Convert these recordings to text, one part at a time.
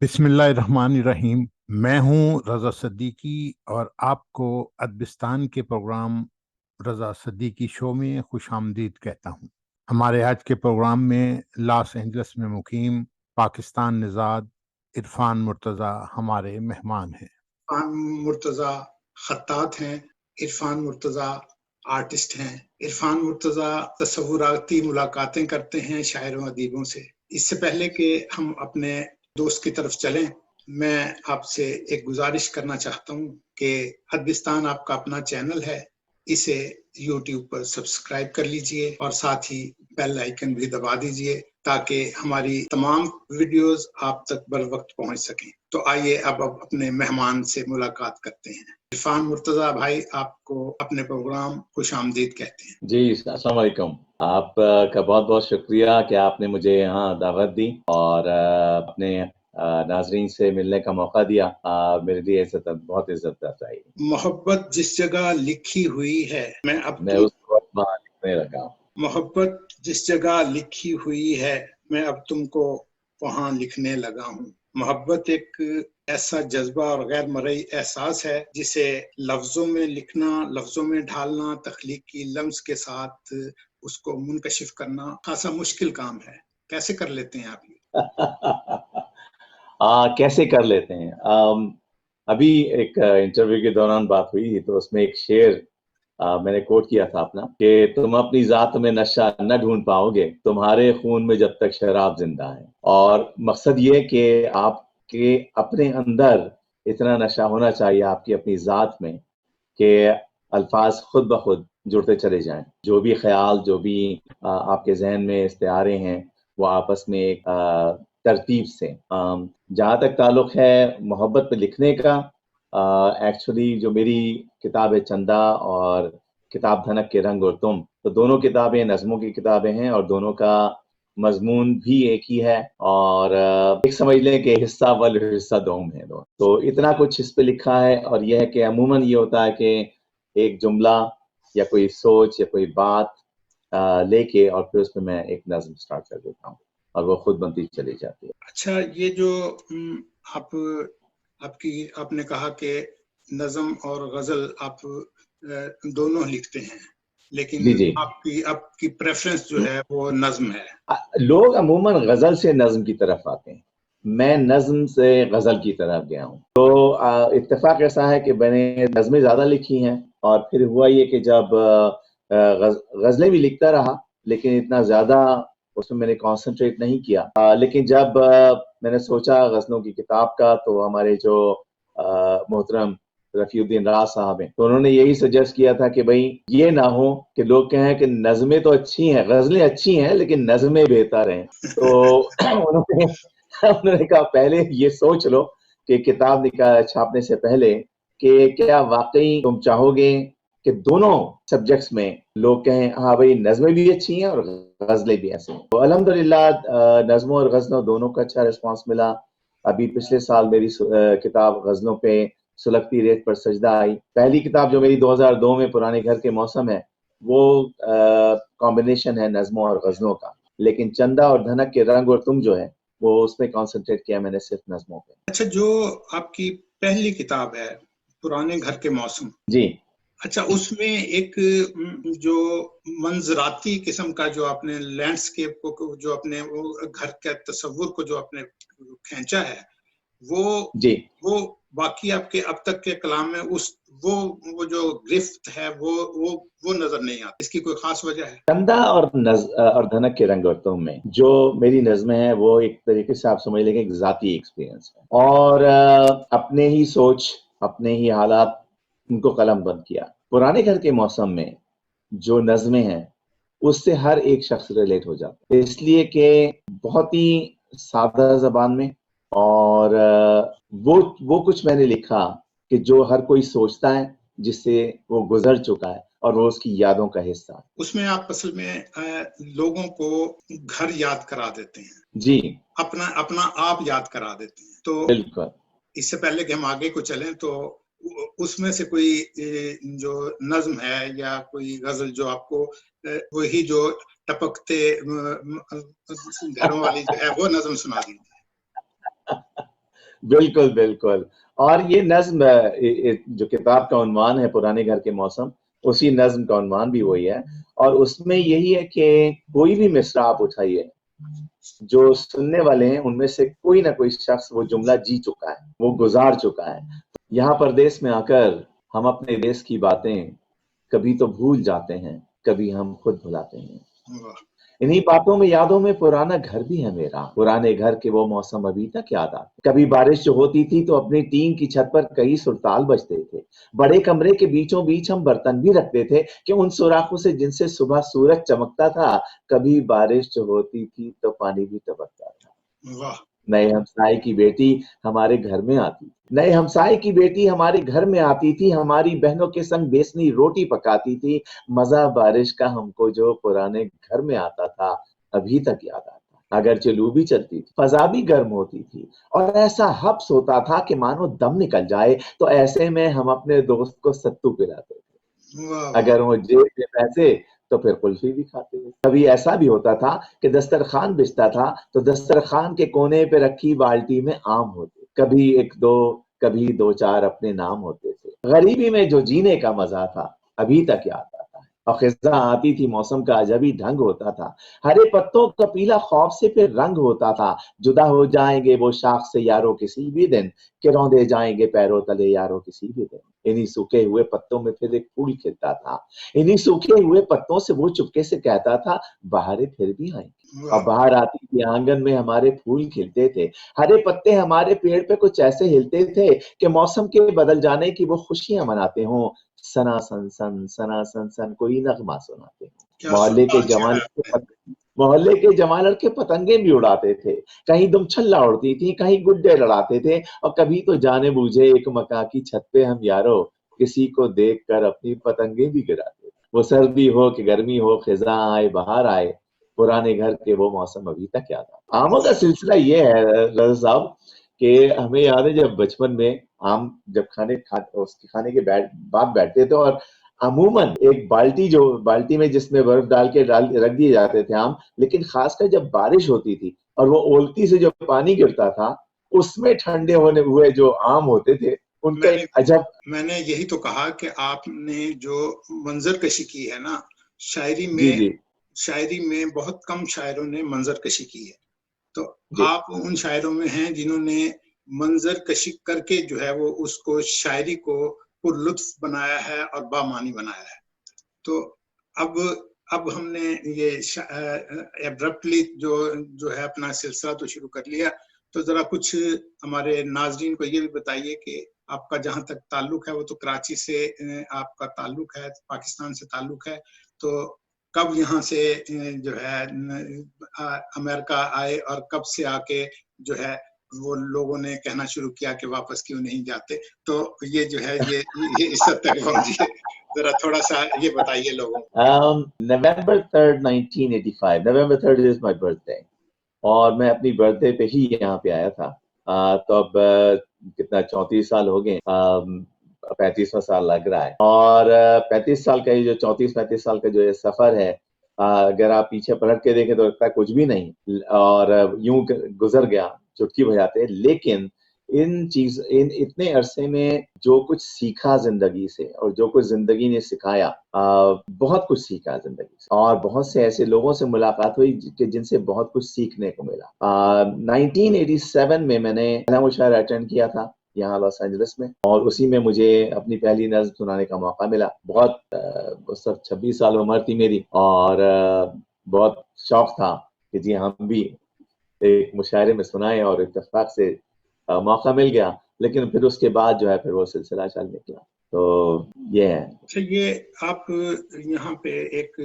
बिस्मिल्लाहिर्रहमानिर्रहीम। मैं हूं रज़ा सद्दीकी और आपको अदबिस्तान के प्रोग्राम रज़ा सद्दीकी शो में खुशामदीद कहता हूं। हमारे आज के प्रोग्राम में लॉस एंजल्स में मुकीम पाकिस्तान निज़ाद इरफान मुर्तज़ा हमारे मेहमान हैं। इरफान मुर्तज़ा खत्तात हैं। इरफान मुर्तज़ा आर्टिस्ट हैं। इरफान मुर्तज़ा तसव्वुराती मुलाकातें करते हैं शायरों अदीबों से। इससे पहले कि हम अपने दोस्त की तरफ चलें, मैं आपसे एक गुजारिश करना चाहता हूं कि अदबिस्तान आपका अपना चैनल है, इसे यूट्यूब पर सब्सक्राइब कर लीजिए और साथ ही बेल आइकन भी दबा दीजिए ताकि हमारी तमाम वीडियोस आप तक बर वक्त पहुंच सकें। तो आइए अब अपने मेहमान से मुलाकात करते हैं। इरफान मुर्तज़ा भाई, आपको अपने प्रोग्राम खुशामदीद कहते हैं। जी, अस्सलाम वालेकुम। आपका बहुत बहुत शुक्रिया कि आपने मुझे यहाँ दावत दी और अपने नाजरीन से मिलने का मौका दिया। मेरे लिए बहुत इज्जत अफजाई। मोहब्बत जिस जगह लिखी हुई है, मैं उसको वहाँ लिखने लगा हूँ। मोहब्बत जिस जगह लिखी हुई है, मैं अब तुमको वहाँ लिखने लगा हूँ। मोहब्बत एक ऐसा जज्बा और गैर मरई एहसास है जिसे लफ्जों में लिखना, लफ्जों में ढालना, तख्लीकी लम्स के साथ उसको मुनकशिफ करना खासा मुश्किल काम है। कैसे कर लेते हैं आप ये? कैसे कर लेते हैं? अभी एक इंटरव्यू के दौरान बात हुई थी तो उसमें एक शेर मैंने कोट किया था अपना कि तुम अपनी जात में नशा न ढूंढ पाओगे तुम्हारे खून में जब तक शराब जिंदा है। और मकसद ये कि आपके अपने अंदर इतना नशा होना चाहिए आपकी अपनी जात में कि अल्फाज खुद ब खुद जुड़ते चले जाएं। जो भी ख्याल, जो भी आपके जहन में इस्तेआरे हैं वो आपस में एक तरतीब से। जहाँ तक ताल्लुक है मोहब्बत पे लिखने का, एक्चुअली जो मेरी किताब है चंदा और किताब धनक के रंग और तुम, तो दोनों किताबें नज़मों की किताबें हैं और दोनों का मजमून भी एक ही है और एक समझ लें कि हिस्सा वल हिस्सा दोम है दो। तो इतना कुछ इस पे लिखा है और यह है कि अमूमन ये होता है कि एक जुमला या कोई सोच या कोई बात लेके और फिर उसमें मैं एक नज्म स्टार्ट कर देता हूँ और वो खुद बनती चली जाती है। अच्छा, ये जो आप आपने कहा कि नज़म और गजल आप दोनों लिखते हैं, लेकिन जी जी। आपकी प्रेफरेंस जो है वो नज़म है। लोग अमूमन गजल से नज्म की तरफ आते हैं, मैं नज्म से गजल की तरफ गया हूँ। तो इत्तेफाक ऐसा है कि मैंने नज़में ज्यादा लिखी हैं और फिर हुआ ये कि जब गजलें भी लिखता रहा लेकिन इतना ज्यादा उसमें मैंने कंसंट्रेट नहीं किया। लेकिन जब मैंने सोचा गजलों की किताब का तो हमारे जो मोहतरम रफीउद्दीन राज साहब हैं तो उन्होंने यही सजेस्ट किया था कि भाई ये ना हो कि लोग कहें कि नज़में तो अच्छी हैं, गजलें अच्छी हैं लेकिन नज़में बेहतर हैं। तो उन्होंने उन्होंने कहा पहले ये सोच लो कि किताब छापने से पहले कि क्या वाकई तुम चाहोगे कि दोनों सब्जेक्ट्स में लोग कहें हाँ भाई नज़में भी अच्छी हैं और गजलें भी ऐसी हैं। तो अल्हम्दुलिल्लाह नज़मों और गजलों दोनों का अच्छा रिस्पांस मिला। अभी पिछले साल मेरी किताब गजलों पे सुलगती रेत पर सजदा आई। पहली किताब जो मेरी 2002 में पुराने घर के मौसम है वो कॉम्बिनेशन है नज़मों और गजलों का, लेकिन चंदा और धनक के रंग और तुम जो है वो उसमें कॉन्सेंट्रेट किया मैंने सिर्फ नज़मों पे। अच्छा, जो आपकी पहली किताब है पुराने घर के मौसम, जी अच्छा, उसमें एक जो मंजराती किस्म का जो आपने लैंडस्केप को जो अपने वो घर के तस्वुर को जो आपने खींचा है, वो जी। वो बाकी आपके अब तक के कलाम में उस वो जो गिरफ्त है वो नजर नहीं आती। इसकी कोई खास वजह है? चंदा और धनक के रंग और तुम में जो मेरी नज़में हैं वो एक तरीके से आप समझ लेंगे एक जाती एक्सपीरियंस है और अपने ही सोच अपने ही हालात उनको कलम बंद किया। पुराने घर के मौसम में जो नज़में हैं उससे हर एक शख्स रिलेट हो जाता है, इसलिए कि बहुत ही सादा जबान में और वो कुछ मैंने लिखा कि जो हर कोई सोचता है, जिससे वो गुजर चुका है और वो उसकी यादों का हिस्सा है। उसमें आप असल में लोगों को घर याद करा देते हैं, जी अपना अपना आप याद करा देते हैं। तो बिल्कुल। इससे पहले कि हम आगे को चलें, तो उसमें से कोई जो नज्म है या कोई गजल जो आपको वही जो टपकते घरों वाली जो है वो नज्म सुना दीजिए। बिल्कुल बिल्कुल। और ये नज्म जो किताब का उन्वान है पुराने घर के मौसम, उसी नज्म का उन्वान भी वही है। और उसमें यही है कि कोई भी मिसरा आप उठाइए, जो सुनने वाले हैं उनमें से कोई ना कोई शख्स वो जुमला जी चुका है, वो गुजार चुका है। यहाँ परदेश में आकर हम अपने देश की बातें कभी तो भूल जाते हैं, कभी हम खुद भुलाते हैं। इन्हीं बातों में, यादों में पुराना घर भी है मेरा, पुराने घर के वो मौसम अभी तक याद आते। कभी बारिश जो होती थी तो अपनी टीन की छत पर कई सुरताल बजते थे। बड़े कमरे के बीचों बीच हम बर्तन भी रखते थे कि उन सुराखों से जिनसे सुबह सूरज चमकता था। कभी बारिश जो होती थी तो पानी भी टपकता था। नए हमसाए की बेटी हमारे घर में आती थी, नए हमसाए की बेटी हमारे घर में आती थी, हमारी बहनों के संग बेसनी रोटी पकाती थी। मजा बारिश का हमको जो पुराने घर में आता था अभी तक याद आता। अगरचे लू भी चलती थी, फजा भी गर्म होती थी और ऐसा हब्स होता था कि मानो दम निकल जाए। तो ऐसे में हम अपने दोस्त को सत्तू पिलाते थे, अगर वो जेब में पैसे तो फिर कुल्फी भी खाते थे। कभी ऐसा भी होता था कि दस्तरखान बिछता था तो दस्तरखान के कोने पे रखी बाल्टी में आम होते, कभी एक दो, कभी दो चार अपने नाम होते थे। गरीबी में जो जीने का मजा था अभी तक याद आता है। और खिज़ा आती थी, मौसम का अजबी ढंग होता था। हरे पत्तों का पीला खौफ से फिर रंग होता था। जुदा हो जाएंगे वो शाख से यारों किसी भी दिन, कि रौंदे जाएंगे पैरों तले यारों किसी भी दिन। इन्हीं सूखे हुए पत्तों में फिर एक फूल खिलता था। इन्हीं सूखे हुए पत्तों से वो चुपके से कहता था, बहारें फिर भी आएंगी। और बाहर आती थी, आंगन में हमारे फूल खिलते थे। हरे पत्ते हमारे पेड़ पे कुछ ऐसे हिलते थे कि मौसम के बदल जाने की वो खुशियां मनाते हों। सना सन सन, सना सन सन कोई नगमा सुनाते हों। मोहल्ले के जवान लड़के पतंगे भी उड़ाते थे। कहीं दुमछल्ला उड़ती थी, कहीं गुड्डे लड़ाते थे और कभी तो जाने बूझे एक मकान की छत पे हम यारों किसी को देखकर अपनी पतंगे भी गिराते। वो सर्दी हो कि गर्मी हो, खिजा आए बहार आए, पुराने घर के वो मौसम अभी तक याद आता। आमों का सिलसिला ये है रज़ा साहब कि हमें याद है जब बचपन में आम जब उसके खाने के बाद बैठते थे और अमूमन एक बाल्टी में जिसमें बर्फ डाल के रख दिए जाते थे आम, लेकिन खासकर जब बारिश होती थी और वो ओलती से जो पानी गिरता था उसमें ठंडे होने हुए जो आम होते थे उनका एक अजब। मैंने यही तो कहा कि आपने जो मंजर कशी की है ना, जी शायरी में बहुत कम शायरों ने मंजर कशी की है। तो आप उन शायरों में हैं जिन्होंने मंजर कशी करके जो है वो उसको शायरी को पुरलुत्फ बनाया है और बामानी बनाया है। तो अब हमने ये एब्रप्टली जो है अपना सिलसिला तो शुरू कर लिया, तो जरा कुछ हमारे नाजरीन को ये भी बताइए कि आपका जहां तक ताल्लुक है वो तो कराची से आपका ताल्लुक है, पाकिस्तान से ताल्लुक है, तो कब यहाँ से जो है अमेरिका आए और कब से आके जो है वो लोगों ने कहना शुरू किया कि वापस क्यों नहीं जाते। तो ये जो है ये इस हद तक पहुंचिए, जरा थोड़ा सा ये बताइए लोगों को। November 3rd 1985, November 3rd is my birthday और मैं अपनी बर्थडे पे ही यहाँ पे आया था। तो अब कितना 34 साल हो गए, 35वां साल लग रहा है। और 35 साल का ये जो 34-35 साल का जो ये सफर है, अगर आप पीछे पलट के देखें तो लगता है कुछ भी नहीं और यूं गुजर गया चुटकी बजाते। लेकिन इन इतने अरसे में जो कुछ सीखा जिंदगी से और जो कुछ जिंदगी ने सिखाया, बहुत कुछ सीखा जिंदगी से और बहुत से ऐसे लोगों से मुलाकात हुई कि जिनसे बहुत कुछ सीखने को मिला। 1987 में मैंने पहला मुशायरा अटेंड किया था यहाँ लॉस एंजलिस में और उसी में मुझे अपनी पहली नज़्म सुनाने का मौका मिला। बहुत उस वक्त 26 साल उम्र थी मेरी और बहुत शौक था कि जी हम भी एक मुशायरे में सुनाए और इत्तेफाक से मौका मिल गया। लेकिन फिर उसके बाद जो है फिर वो सिलसिला चल निकला। तो ये है। अच्छा, ये आप यहाँ पे एक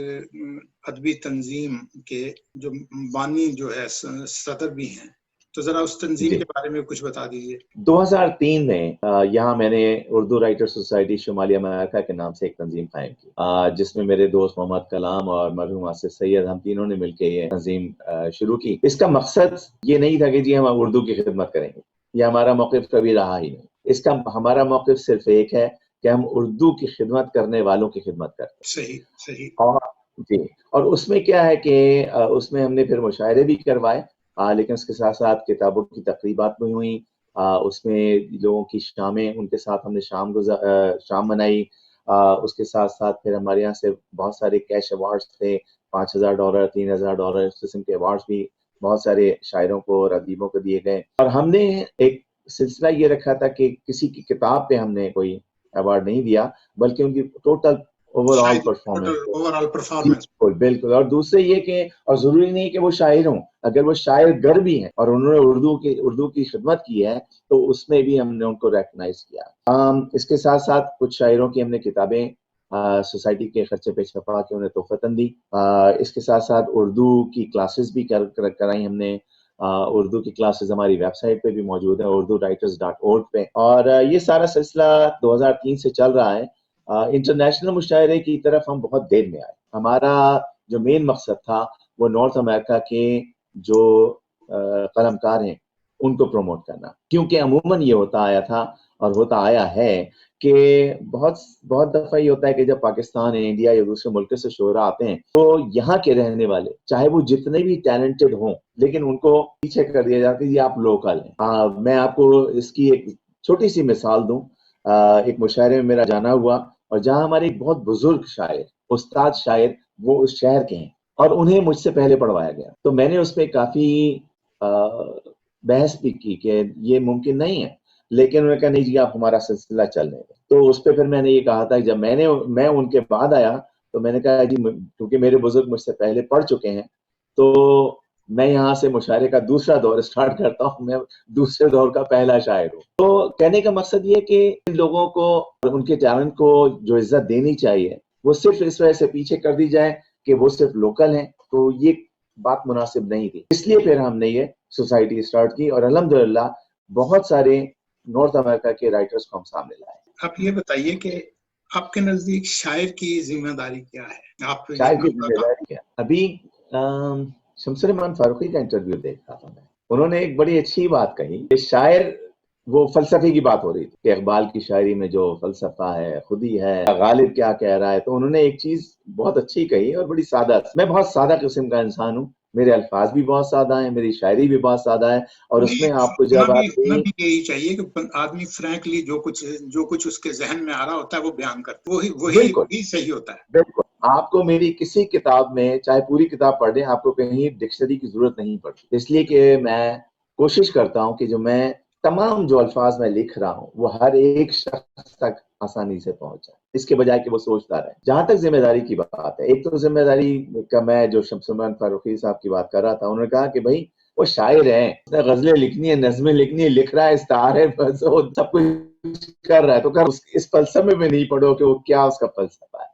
अदबी तंजीम के जो बानी जो है सदर भी हैं, तो जरा उस तंजीम के बारे में कुछ बता दीजिए। 2003 में यहाँ मैंने उर्दू राइटर सोसाइटी शुमाली अमेरिका के नाम से एक तंजीम कायम की, जिसमें मेरे दोस्त मोहम्मद कलाम और मरहूम आसिफ सैयद, हम तीनों ने मिलकर ये तंजीम शुरू की। इसका मकसद ये नहीं था कि जी हम उर्दू की खिदमत करेंगे, ये हमारा मौक़िफ़ कभी रहा ही नहीं। इसका हमारा मौक़िफ़ सिर्फ एक है कि हम उर्दू की खिदमत करने वालों की खिदमत करते हैं। सही सही। और जी, और उसमें क्या है कि उसमें हमने फिर मुशायरे भी करवाए, लेकिन उसके साथ साथ किताबों की तकरीबात भी हुई उसमें लोगों की शामें, उनके साथ हमने शाम मनाई। उसके साथ साथ फिर हमारे यहाँ से बहुत सारे कैश अवार्ड्स थे, $5,000, $3,000 इस किस्म के अवार्ड्स भी बहुत सारे शायरों को और अदीबों को दिए गए। और हमने एक सिलसिला ये रखा था कि किसी की किताब पे हमने कोई अवार्ड नहीं दिया, बल्कि उनकी टोटल ओवरऑल परफॉर्मेंस। बिल्कुल बिल्कुल। और दूसरे ये कि, और जरूरी नहीं कि वो शायर हों, अगर वो शायर गर भी हैं और उन्होंने उर्दू की खिदमत की है तो उसमें भी हमने उनको रिकॉग्नाइज किया। इसके साथ साथ कुछ शायरों की हमने किताबें सोसाइटी के खर्चे पे छपा के उन्हें तोहफतन दी। इसके साथ साथ उर्दू की क्लासेस भी कराई हमने। उर्दू की क्लासेस हमारी वेबसाइट पे भी मौजूद है, urduwriters.org पे। और ये सारा सिलसिला 2003 से चल रहा है। इंटरनेशनल मुशायरे की तरफ हम बहुत देर में आए। हमारा जो मेन मकसद था वो नॉर्थ अमेरिका के जो कलमकार हैं उनको प्रमोट करना, क्योंकि अमूमन ये होता आया था और होता आया है कि बहुत दफा ये होता है कि जब पाकिस्तान, इंडिया या दूसरे मुल्क से शोरा आते हैं तो यहाँ के रहने वाले चाहे वो जितने भी टैलेंटेड हों, लेकिन उनको पीछे कर दिया जाता है, ये आप लोकल हैं। मैं आपको इसकी एक छोटी सी मिसाल दूं। एक मुशायरे में मेरा जाना हुआ और जहाँ हमारे एक बहुत बुजुर्ग शायर, उस्ताद शायर, वो उस शहर के हैं और उन्हें मुझसे पहले पढ़वाया गया। तो मैंने उस पर काफी बहस भी की कि ये मुमकिन नहीं है, लेकिन उन्होंने कहा नहीं जी आप हमारा सिलसिला चलने दें। तो उस पर फिर मैंने ये कहा था, जब मैं उनके बाद आया तो मैंने कहा जी क्योंकि मेरे बुजुर्ग मुझसे पहले पढ़ चुके हैं तो मैं यहाँ से मुशायरे का दूसरा दौर स्टार्ट करता हूँ, मैं दूसरे दौर का पहला शायर हूँ। तो कहने का मकसद ये कि इन लोगों को उनके टैलेंट को जो इज्जत देनी चाहिए वो सिर्फ इस वजह से पीछे कर दी जाए कि वो सिर्फ लोकल हैं, तो ये बात मुनासिब नहीं थी। इसलिए फिर हमने ये सोसाइटी स्टार्ट की और अल्हम्दुलिल्लाह बहुत सारे नॉर्थ अमेरिका के राइटर्स को हम सामने लाए। आप ये बताइए कि आपके नजदीक शायर की जिम्मेदारी क्या है? आप शायर की जिम्मेदारी क्या? अभी शमसुर रहमान फारूकी का इंटरव्यू देख रहा था मैं, उन्होंने एक बड़ी अच्छी बात कही कि शायर, वो फलसफे की बात हो रही थी कि इकबाल की शायरी में जो फलसफा है, खुदी है, गालिब क्या कह रहा है, तो उन्होंने एक चीज बहुत अच्छी कही और बड़ी सादा। मैं बहुत सादा किस्म का इंसान हूँ, मेरे अल्फाज भी बहुत सादा हैं, मेरी शायरी भी बहुत सादा है और उसमें आपको जब यही चाहिए कि आदमी फ्रैंकली जो कुछ उसके जहन में आ रहा होता है वो बयान करता है, वही सही होता है। बिल्कुल। आपको मेरी किसी किताब में चाहे पूरी किताब पढ़ लें, आपको कहीं डिक्शनरी की जरूरत नहीं पड़ती, इसलिए कि मैं कोशिश करता हूँ कि जो मैं तमाम जो अल्फाज में लिख रहा हूँ वो हर एक शख्स तक आसानी से पहुंच जाए, इसके बजाय कि वो सोचता रहे। जहां तक जिम्मेदारी की बात है, एक तो जिम्मेदारी का मैं जो शमसुर रहमान फारूकी साहब की बात कर रहा था, उन्होंने कहा कि भाई वो शायर है, उसने गजलें लिखनी है, नज़में लिखनी है, लिख रहा है, इस्तार है, सब कुछ कर रहा है, तो कर इस फलसफे में नहीं पढ़ो कि वो क्या उसका फलसफा है।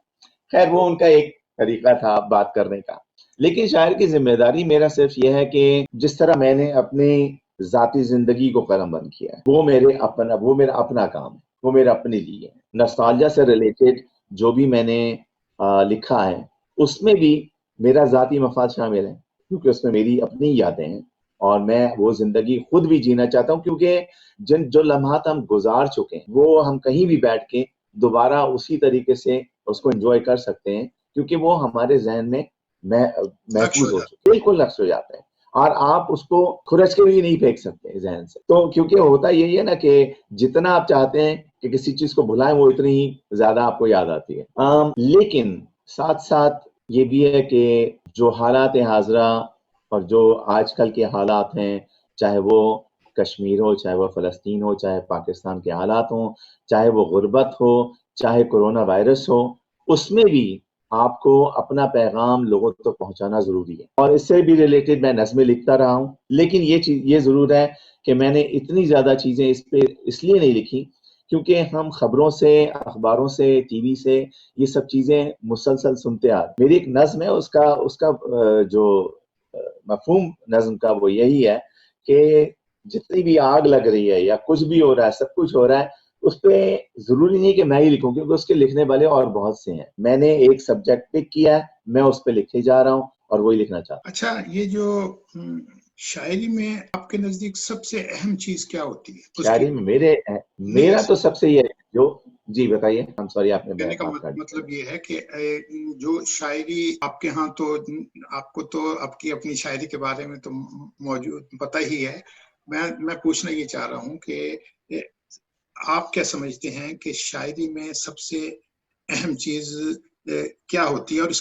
खैर वो उनका एक तरीका था बात करने का। लेकिन शायर की जिम्मेदारी मेरा सिर्फ यह है कि जिस तरह मैंने अपनी जाती जिंदगी को कलमबंद किया है वो मेरा अपना काम है, वो मेरा अपने लिए है। नॉस्टैल्जिया से रिलेटेड जो भी मैंने लिखा है उसमें भी मेरा जाती मफाद शामिल है, क्योंकि उसमें मेरी अपनी यादें हैं और मैं वो जिंदगी खुद भी जीना चाहता हूँ, क्योंकि जो लम्हात हम गुजार चुके हैं वो हम कहीं भी बैठ के दोबारा उसी तरीके से उसको एंजॉय कर सकते हैं, क्योंकि वो हमारे जहन में महफूज हो चुके, बिल्कुल नक्श हो जाता है और आप उसको खुरच के भी नहीं फेंक सकते जहन से। तो क्योंकि होता यही है ना कि जितना आप चाहते हैं कि किसी चीज को भुलाएं वो इतनी ही ज्यादा आपको याद आती है। लेकिन साथ साथ ये भी है कि जो हालात हाजरा और जो आजकल के हालात हैं, चाहे वो कश्मीर हो, चाहे वो फ़लस्तीन हो, चाहे पाकिस्तान के हालात हों, चाहे वो गुर्बत हो, चाहे कोरोना वायरस हो, उसमें भी आपको अपना पैगाम लोगों तक पहुंचाना जरूरी है। और इससे भी रिलेटेड मैं नज़में लिखता रहा हूँ, लेकिन ये जरूर है कि मैंने इतनी ज्यादा चीजें इस पे इसलिए नहीं लिखी क्योंकि हम खबरों से, अखबारों से, टीवी से ये सब चीजें मुसलसल सुनते आ रहे। मेरी एक नज़्म है, उसका जो मफहूम नज़्म का वो यही है कि जितनी भी आग लग रही है या कुछ भी हो रहा है, सब कुछ हो रहा है, उस पे जरूरी नहीं कि मैं ही लिखूं, क्योंकि उसके लिखने वाले और बहुत से हैं। मैंने एक सब्जेक्ट पिक किया है, मैं उस पे लिखे जा रहा हूँ और वही लिखना चाहता हूँ। अच्छा, ये जो शायरी में आपके नजदीक सबसे अहम चीज क्या होती है? शायरी में मेरा तो सबसे ये जो जी बताइए। हम सॉरी, आपने कहने का मतलब ये है कि जो शायरी आपके यहाँ, तो आपको तो आपकी अपनी शायरी के बारे में तो मौजूद पता ही है, मैं पूछना ये चाह रहा हूँ कि आप क्या समझते हैं कि शायरी में सबसे अहम चीज क्या होती है, और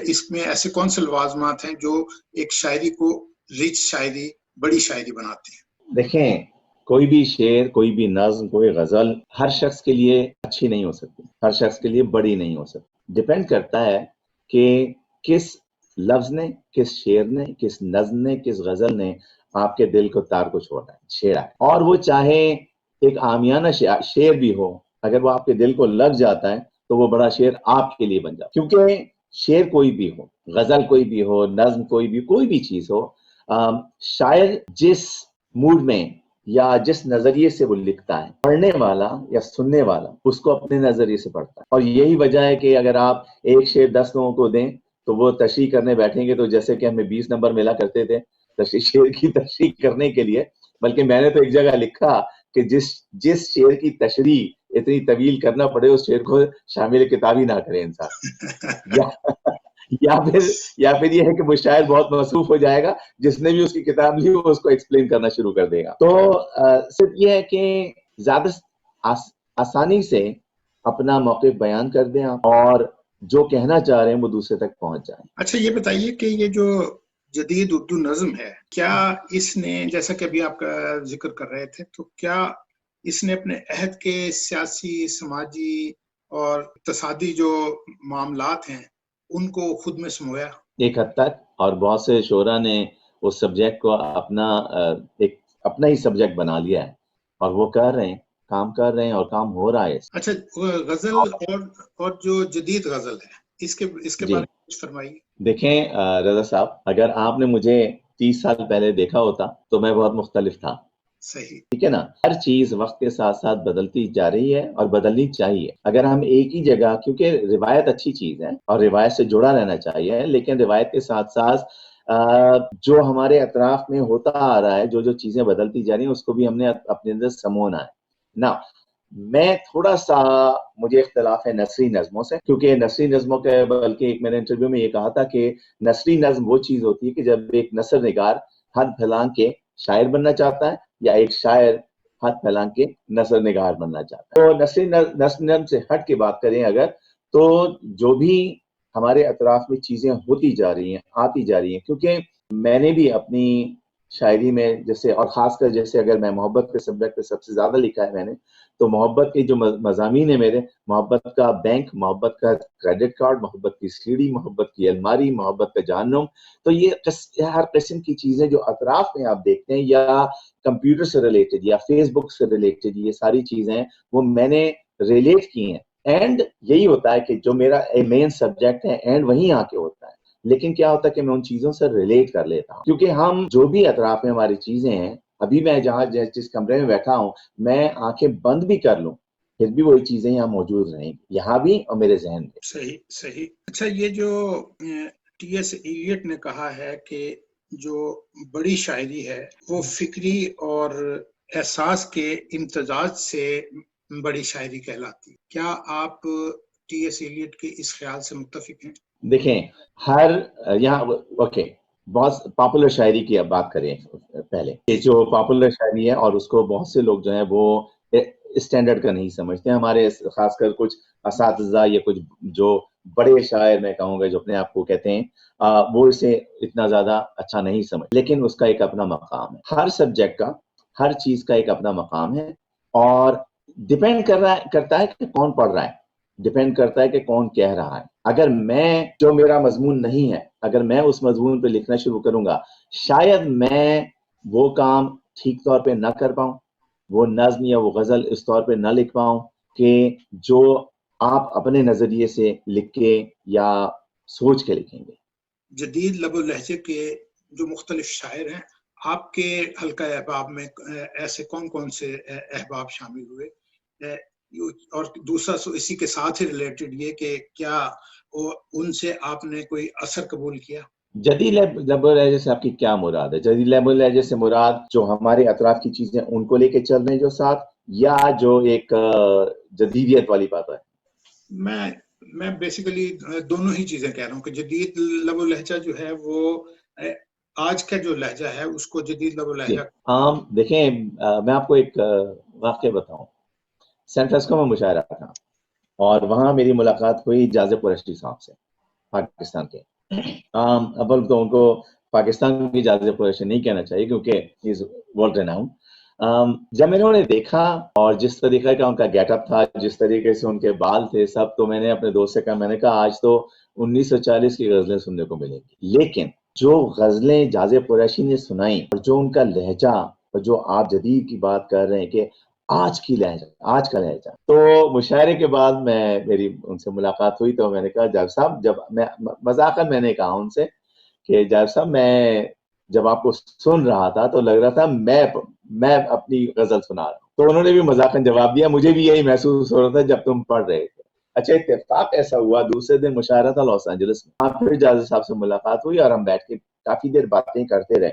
इसमें ऐसे कौन से लवाजमात हैं जो एक शायरी को रिच शायरी, बड़ी शायरी बनाते हैं? देखें, कोई भी शेर, कोई भी नज्म, कोई गजल हर शख्स के लिए अच्छी नहीं हो सकती, हर शख्स के लिए बड़ी नहीं हो सकती। डिपेंड करता है कि किस लफ्ज ने, किस शेर ने, किस नज्म ने, किस गजल ने आपके दिल को तार को छोड़ा है, छेड़ा है। और वो चाहे एक आमियाना शेर भी हो, अगर वो आपके दिल को लग जाता है तो वो बड़ा शेर आपके लिए बन जाता है। क्योंकि शेर कोई भी हो, गजल कोई भी हो, नज्म कोई भी चीज हो, शायर जिस मूड में या जिस नजरिए से वो लिखता है, पढ़ने वाला या सुनने वाला उसको अपने नजरिए से पढ़ता है। और यही वजह है कि अगर आप एक शेर 10 लोगों को दें तो वो तशरीह करने बैठेंगे, तो जैसे कि हमें 20 नंबर मिला करते थे शेर की तशरीह करने के लिए, बल्कि मैंने तो एक जगह लिखा कि जिस शेर की तशरीह इतनी तवील करना पड़े उस शेर को शामिल किताब ही ना करे इंसान। या या फिर ये है कि वो शायर बहुत मसरूफ हो जाएगा, जिसने भी उसकी किताब ली वो उसको एक्सप्लेन करना शुरू कर देगा। तो सिर्फ ये है कि ज्यादा आसानी से अपना मौक़िफ़ बयान कर दें और जो कहना चाह रहे हैं वो दूसरे तक पहुंच जाए। अच्छा, ये बताइए कि ये जो जदीद उर्दू नज्म है, क्या इसने, जैसा कि अभी आपका जिक्र कर रहे थे, तो क्या इसने अपने अहद के सियासी, समाजी और इक़्तिसादी जो मामलात हैं उनको खुद में समोया? एक हद तक, और बहुत से शोरा ने उस सब्जेक्ट को अपना ही सब्जेक्ट बना लिया है और वो कर रहे हैं, काम कर रहे हैं और काम हो रहा है। अच्छा, गजल और जो जदीद गजल है, इसके बारे में कुछ फरमाइए। देखें रजा साहब, अगर आपने मुझे 30 साल पहले देखा होता तो मैं बहुत मुख्तलिफ था। सही, ठीक है ना। हर चीज वक्त के साथ साथ बदलती जा रही है और बदलनी चाहिए। अगर हम एक ही जगह, क्योंकि रिवायत अच्छी चीज है और रिवायत से जुड़ा रहना चाहिए, लेकिन रिवायत के साथ साथ जो हमारे अतराफ में होता आ रहा है, जो जो चीजें बदलती जा रही हैं, उसको भी हमने अपने अंदर समोना है ना। मैं थोड़ा सा, मुझे इख्तलाफ है नसरी नज़मों से, क्योंकि नसरी नज़मों के, बल्कि एक मैंने इंटरव्यू में ये कहा था कि नसरी नज़म वो चीज होती है कि जब एक नसर निगार हाथ फैला के शायर बनना चाहता है या एक शायर हाथ फैला के नसर निगार बनना चाहता है। तो नसरी नज़म से हट के बात करें अगर, तो जो भी हमारे अतराफ में चीजें होती जा रही हैं, आती जा रही हैं, क्योंकि मैंने भी अपनी शायरी में जैसे, और खासकर जैसे अगर मैं मोहब्बत के सब्जेक्ट पे सबसे ज्यादा लिखा है मैंने, तो मोहब्बत के जो मज़ामीन है मेरे, मोहब्बत का बैंक, मोहब्बत का क्रेडिट कार्ड, मोहब्बत की सीढ़ी, मोहब्बत की अलमारी, मोहब्बत का जहन्नुम, तो ये हर किस्म की चीजें जो अतराफ में आप देखते हैं, या कंप्यूटर से रिलेटेड या फेसबुक से रिलेटेड, ये सारी चीजें वो मैंने रिलेट की हैं। एंड यही होता है कि जो मेरा मेन सब्जेक्ट है एंड वहीं आके होता है, लेकिन क्या होता है कि मैं उन चीजों से रिलेट कर लेता हूँ, क्योंकि हम जो भी अतराफ में हमारी चीजें हैं, अभी मैं जहाँ जिस कमरे में बैठा हूँ, मैं आंखें बंद भी कर लूं फिर भी वही चीजें यहाँ मौजूद रहेंगी, यहाँ भी और मेरे जहन में। सही सही। अच्छा, ये जो टी.एस. एलियट ने कहा है कि जो बड़ी शायरी है वो फिक्री और एहसास के इम्तजाज से बड़ी शायरी कहलाती है। क्या आप टी.एस. एलियट के इस ख्याल से मुत्तफिक हैं? देखें, यहाँ ओके, बहुत पॉपुलर शायरी की अब बात करें पहले, ये जो पॉपुलर शायरी है, और उसको बहुत से लोग जो है वो स्टैंडर्ड का नहीं समझते। हमारे खासकर कुछ असातिज़ा या कुछ जो बड़े शायर, मैं कहूँगा, जो अपने आप को कहते हैं, वो इसे इतना ज्यादा अच्छा नहीं समझ, लेकिन उसका एक अपना मकाम है। हर सब्जेक्ट का, हर चीज का एक अपना मकाम है, और डिपेंड करता है कि कौन पढ़ रहा है, डिपेंड करता है कि कौन कह रहा है। अगर मैं, जो मेरा मजमून नहीं है, अगर मैं उस मजमून पे लिखना शुरू करूंगा, शायद मैं वो काम ठीक तौर पे ना कर पाऊं, वो नज्म या वो गजल इस तौर पे ना लिख पाऊं कि जो आप अपने नजरिए से लिख के या सोच के लिखेंगे। जदीद लबो लहजे के जो मुख्तलिफ शायर हैं, आपके हल्का अहबाब में ऐसे कौन कौन से अहबाब शामिल हुए? और दूसरा इसी के साथ ही रिलेटेड ये कि क्या उनसे आपने कोई असर कबूल किया? जदीद लबो लहजे से आपकी क्या मुराद है? जदीद लबो लहजे से मुराद जो हमारे अतराफ की चीजें उनको लेके चल रहे हैं जो साथ, या जो एक जदीदियत वाली बात है? मैं बेसिकली दोनों ही चीजें कह रहा हूँ कि जदीद लबो लहजा जो है वो आज का जो लहजा है उसको जदीद लबो लहजा। देखें, मैं आपको एक वाक़या बताऊं। सैन फ्रांसिस्को में मुशायरा था और वहां मेरी मुलाकात हुई जाज़िब कुरैशी साहब से, पाकिस्तान के। अव्वल तो उनको पाकिस्तान की जाज़िब कुरैशी नहीं कहना चाहिए क्योंकि इज वर्ल्ड रेनाउंड। जब मैंने उन्हें देखा और जिस तरीके का उनका गेटअप था, जिस तरीके से उनके बाल थे सब, तो मैंने अपने दोस्त से कहा, मैंने कहा आज तो 1940 की गजलें सुनने को मिलेंगी। लेकिन जो गजलें जाज़िब कुरैशी ने सुनाई और जो उनका लहजा और जो आप जदीद की बात कर रहे हैं कि आज का लहजा, तो मुशायरे के बाद मेरी उनसे मुलाकात हुई तो मैंने कहा, जाज़िब साहब, जब मैं मजाकन मैंने कहा उनसे कि जाज़िब साहब, मैं जब आपको सुन रहा था तो लग रहा था मैं अपनी गजल सुना रहा हूँ। तो उन्होंने भी मजाकन जवाब दिया, मुझे भी यही महसूस हो रहा था जब तुम पढ़ रहे थे। अच्छा, इत्तेफाक ऐसा हुआ, दूसरे दिन मुशायरा था लॉस एंजलिस में। वहाँ फिर जाज़िब साहब से मुलाकात हुई और हम बैठ के काफी देर बातें करते रहे।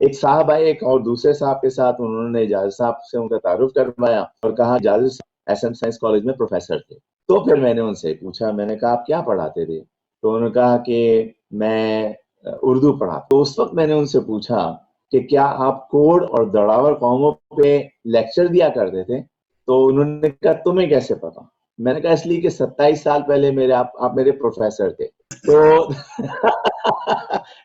एक साहब आए, एक और दूसरे साहब के साथ, उन्होंने जाज़िब साहब से उनका तारुफ करवाया और कहा जाज़िब साहब एसएम साइंस कॉलेज में प्रोफेसर थे। तो फिर मैंने उनसे पूछा, मैंने कहा आप क्या पढ़ाते थे? तो उन्होंने कहा कि मैं उर्दू पढ़ा। तो उस वक्त मैंने उनसे पूछा कि क्या आप कोड और दड़ावर कौमों पे लेक्चर दिया करते थे? तो उन्होंने कहा, तुम्हें कैसे पता? मैंने कहा, इसलिए कि 27 साल पहले आप मेरे प्रोफेसर थे। तो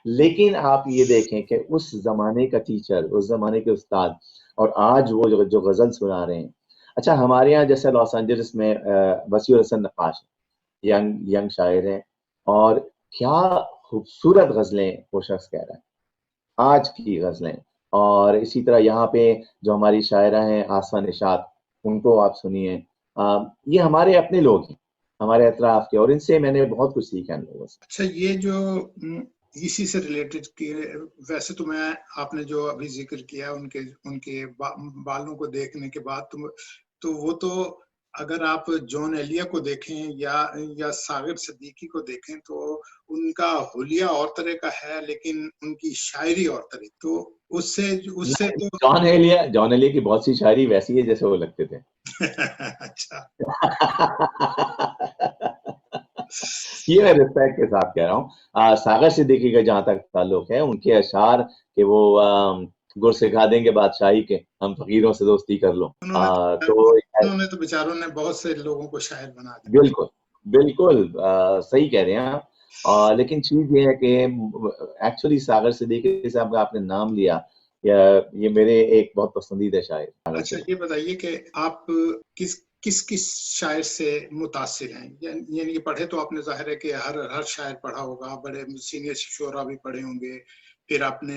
लेकिन आप ये देखें कि उस जमाने का टीचर, उस जमाने के उस्ताद, और आज वो जो गजल सुना रहे हैं। अच्छा, हमारे यहाँ जैसे लॉस एंजलिस में वसीउर हसन नक्काश यंग शायर हैं, और क्या खूबसूरत गजलें वो शख्स कह रहा है, आज की गजलें। और इसी तरह यहाँ पे जो हमारी शायरा हैं आसमा निशात, उनको आप सुनिए। ये हमारे अपने लोग हैं, हमारे अतराफ के, और इनसे मैंने बहुत कुछ सीखा इन लोगों से। अच्छा, ये जो इसी से रिलेटेड की, वैसे तो मैं, आपने जो अभी जिक्र किया उनके उनके बालों को देखने के बाद तो वो तो अगर आप जॉन एलिया को देखें या सागिर सिद्दीकी को देखें तो उनका हुलिया और तरह का है, लेकिन उनकी शायरी और तरह। तो उससे तो जॉन एलिया की बहुत सी शायरी वैसी है जैसे वो लगते थे। अच्छा। ये मैं रिस्पेक्ट के साथ कह रहा हूँ। सागर सिद्दीकी का जहां तक ताल्लुक है, उनके अशार कि वो गुर सिखा देंगे बादशाही के, हम फकीरों से दोस्ती कर लो। उन्होंने तो बेचारों ने बहुत से लोगों को शायर बना दिया। बिल्कुल बिल्कुल, सही कह रहे हैं आप। लेकिन चीज ये है कि एक्चुअली सागर सिद्दीकी साहब का आपने नाम लिया, ये मेरे एक बहुत पसंदीदा शायर। अच्छा, ये बताइए कि आप किस शायर से मुतासिर हैं? यानी कि पढ़े तो आपने, जाहिर है कि हर शायर पढ़ा होगा, बड़े सीनियर शोरा भी पढ़े होंगे, फिर आपने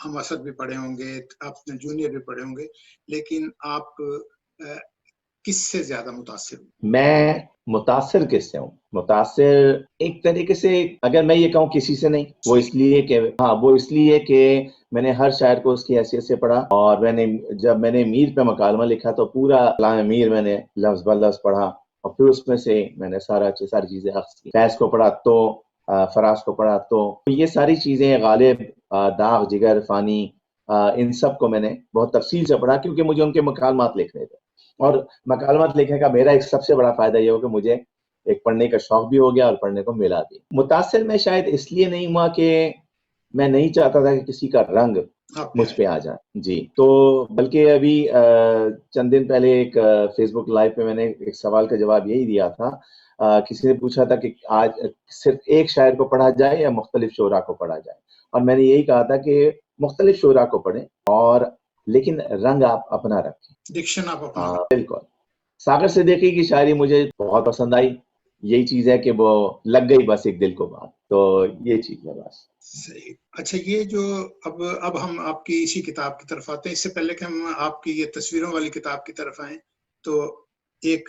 हम असद भी पढ़े होंगे, आपने जूनियर भी पढ़े होंगे, लेकिन आप किससे ज्यादा मुतासिर? मैं मुतासिर किससे हूँ? मुतासिर एक तरीके से, अगर मैं ये कहूँ, किसी से नहीं। वो इसलिए कि मैंने हर शायर को उसकी हैसियत से पढ़ा, और जब मैंने मीर पे मकालमा लिखा तो पूरा कलाम मीर मैंने लफ्ज ब लफ्ज पढ़ा, और फिर उसमें से मैंने सारी चीजें अख्ज़ की। फैज़ को पढ़ा तो फराज को पढ़ा तो ये सारी चीजें, गालिब, दाग, जिगर, फानी, इन सब को मैंने बहुत तफसील से पढ़ा क्योंकि मुझे उनके मकालमात लिखने थे। और मकालमात लिखने का मेरा एक सबसे बड़ा फायदा ये हो कि मुझे एक पढ़ने का शौक भी हो गया और पढ़ने को मिला भी। मुतासिर में शायद इसलिए नहीं हुआ कि मैं नहीं चाहता था कि किसी का रंग मुझ पे आ जाए, जी। तो बल्कि अभी चंद दिन पहले एक फेसबुक लाइव पे मैंने एक सवाल का जवाब यही दिया था। किसी ने पूछा था कि आज सिर्फ एक शायर को पढ़ा जाए या मुख्तलिफ शोरा को पढ़ा जाए, और मैंने यही कहा था कि मुख्तलिफ शोरा को पढ़ें, और लेकिन रंग आप अपना रखें, डिक्शन आप अपना। बिल्कुल। सागर सिद्दीकी की शायरी मुझे बहुत पसंद आई। यही चीज है कि वो लग गई बस एक दिल को बात, तो ये चीज है बस। सही। अच्छा, ये जो अब हम आपकी इसी किताब की तरफ आते हैं। इससे पहले कि हम आपकी ये तस्वीरों वाली किताब की तरफ आए, तो एक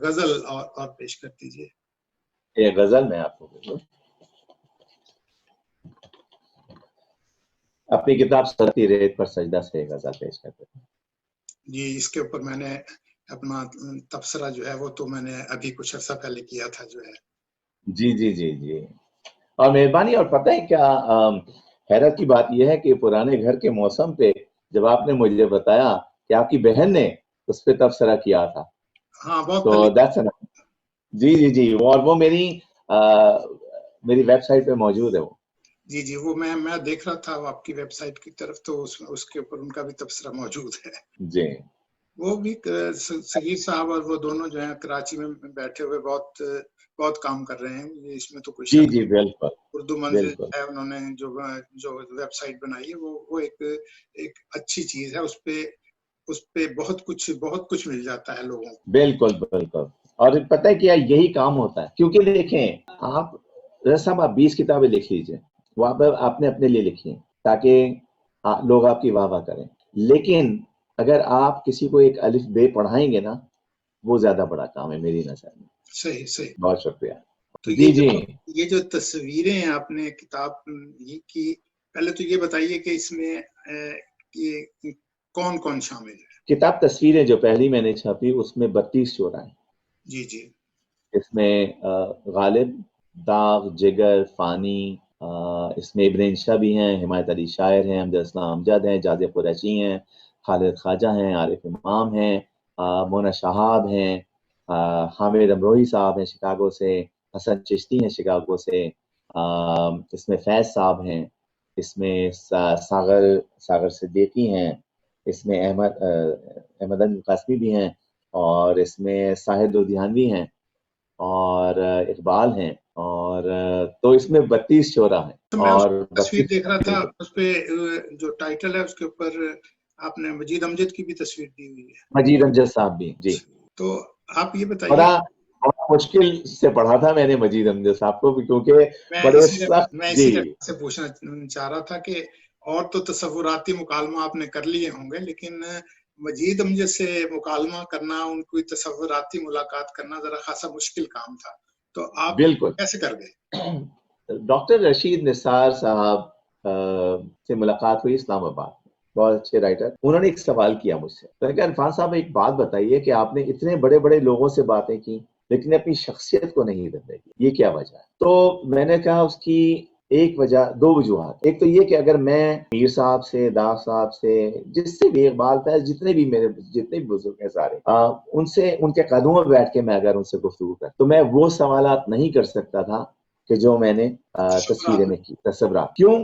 गजल और पेश कर दीजिए। ये गजल मैं आपको बोलूं, अपनी किताब सरती रेत पर सजदा से गजल पेश करते हैं। जी, इसके ऊपर मैंने अपना तबसरा जो है वो तो मैंने अभी कुछ अर्सा पहले किया था जो है। जी जी जी जी, और मेहरबानी। और पता है क्या, हैरत की बात यह है कि पुराने घर के मौसम पे जब आपने मुझे बताया कि आपकी बहन ने उस पर तबसरा किया था, हाँ, बहुत तो दैट्स जी जी जी, और वो मेरी वेबसाइट पे मौजूद है वो। जी जी, वो मैं देख रहा था आपकी वेबसाइट की तरफ, तो उसके ऊपर उनका भी तबसरा मौजूद है जी वो भी सगीर साहब और वो दोनों जो है कराची में बैठे हुए बहुत बहुत काम कर रहे हैं, ये इसमें तो कोई जी शक जी, नहीं। बिल्कुल उर्दू मंजिल बिल्कुल है, उन्होंने जो वेबसाइट बनाई है वो एक अच्छी चीज है। उस पे बहुत कुछ मिल जाता है लोगों को। बिल्कुल बिल्कुल। और पता है क्या, यही काम होता है, क्योंकि देखें आप, साहब आप 20 किताबें लिख लीजिए, वो आपने अपने लिए लिखी हैं ताकि लोग आपकी वाह वाह करें, लेकिन अगर आप किसी को एक अलिफ बे पढ़ाएंगे ना, वो ज्यादा बड़ा काम है मेरी नजर में। सही सही। बहुत शुक्रिया। तो जी जी। ये जो तस्वीरें हैं आपने किताब ये की, पहले तो ये बताइए कि इसमें ये कौन कौन शामिल है? किताब तस्वीरें जो पहली मैंने छापी उसमें 32 चोरा है। जी जी। इसमें गालिब, दाग, जिगर, फानी, इसमें इब्न इंशा भी हैं, हिमायत अली शायर हैं, अहमद इस्लाम अमजद हैं, जाज़िब कुरैशी हैं, खालिद ख्वाजा हैं, आरिफ इमाम हैं, मोना शहाब हैं, हामिद अमरोही साहब हैं शिकागो से, हसन चिश्ती हैं शिकागो से, इसमें फैज़ साहब हैं, इसमें सागर सागर सिद्दीकी हैं, इसमें अहमद अली कासमी भी हैं, और इसमें साहिद लुधियानवी हैं, और इकबाल हैं, और तो इसमें 32 शोरा हैं। तो मैं उस और तस्वीर 32 देख रहा था, उस पे जो टाइटल है उसके ऊपर आपने मजीद अमजद की भी तस्वीर दी हुई है। मजीद अमजद साहब भी जी। तो आप ये बताइए। बड़ा बड़ा मुश्किल से पढ़ा था मैंने मजीद अमजद साहब को, क्योंकि बड़े सख्त। मैं जी इसी से पूछना चाह रहा था कि और तो तसव्वुराती मुकालमा आपने कर लिए होंगे, लेकिन मजीद अमजद से मुकालमा करना, उनकी तसव्वुराती मुलाकात करना जरा खासा मुश्किल काम था, तो आप बिल्कुल। कैसे कर गए? डॉक्टर रशीद निसार साहब से मुलाकात हुई इस्लामाबाद में, बहुत अच्छे राइटर। उन्होंने एक सवाल किया मुझसे, तो इरफान साहब एक बात बताइए कि आपने इतने बड़े बड़े लोगों से बातें की लेकिन अपनी शख्सियत को नहीं बदले, ये क्या वजह है? तो मैंने कहा उसकी एक वजह, दो वजूहत। एक तो ये कि अगर मैं मीर साहब से, दाग साहब से, जिससे भी, इकबाल फैज, जितने भी बुजुर्ग हैं सारे, उनसे, उनके कदमों में बैठ के मैं अगर उनसे गुफ्तगू कर, तो मैं वो सवालात नहीं कर सकता था कि जो मैंने तस्वीरें में की, तस्वरा। क्यों?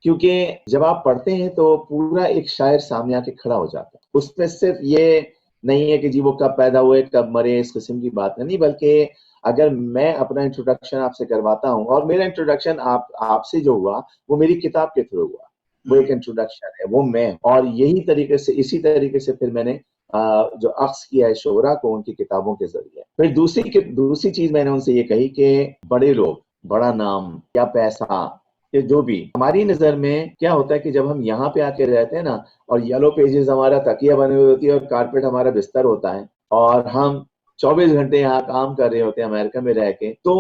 क्योंकि जब आप पढ़ते हैं तो पूरा एक शायर सामने आके खड़ा हो जाता है, उसमें सिर्फ ये नहीं है कि जी वो कब पैदा हुए कब मरे, इस किस्म की बात नहीं, बल्कि अगर मैं अपना इंट्रोडक्शन आपसे करवाता हूँ, और मेरा इंट्रोडक्शन आपसे जो हुआ वो मेरी किताब के थ्रू हुआ, वो एक इंट्रोडक्शन है, वो मैं, और यही तरीके से, इसी तरीके से फिर मैंने जो अक्स किया है शोरा को उनकी किताबों के जरिए। फिर दूसरी चीज मैंने उनसे ये कही कि बड़े लोग, बड़ा नाम या पैसा, ये जो भी, हमारी नजर में क्या होता है कि जब हम यहाँ पे आके रहते हैं ना, और येलो पेजेस हमारा तकिया बने हुए होती है और कारपेट हमारा बिस्तर होता है, और हम 24 घंटे यहाँ काम कर रहे होते हैं अमेरिका में रह के, तो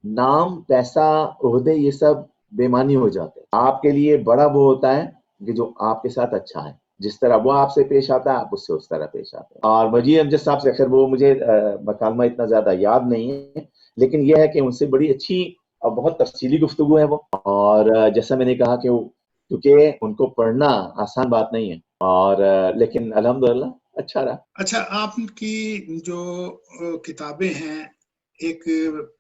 नाम, पैसा, ओहदे, ये सब बेमानी हो जाते हैं। आपके लिए बड़ा वो होता है कि जो आपके साथ अच्छा है, जिस तरह वो आपसे पेश आता है आप उससे उस तरह पेश आते हैं। और मजीद अमजद साहब से, खैर वो मुझे मकालमा इतना ज्यादा याद नहीं है, लेकिन यह है कि उनसे बड़ी अच्छी और बहुत तफसीली गुफ्तगू है वो। और जैसा मैंने कहा कि क्योंकि उनको पढ़ना आसान बात नहीं है, और लेकिन अल्हम्दुलिल्लाह अच्छा रहा। अच्छा, आपकी जो किताबें हैं, एक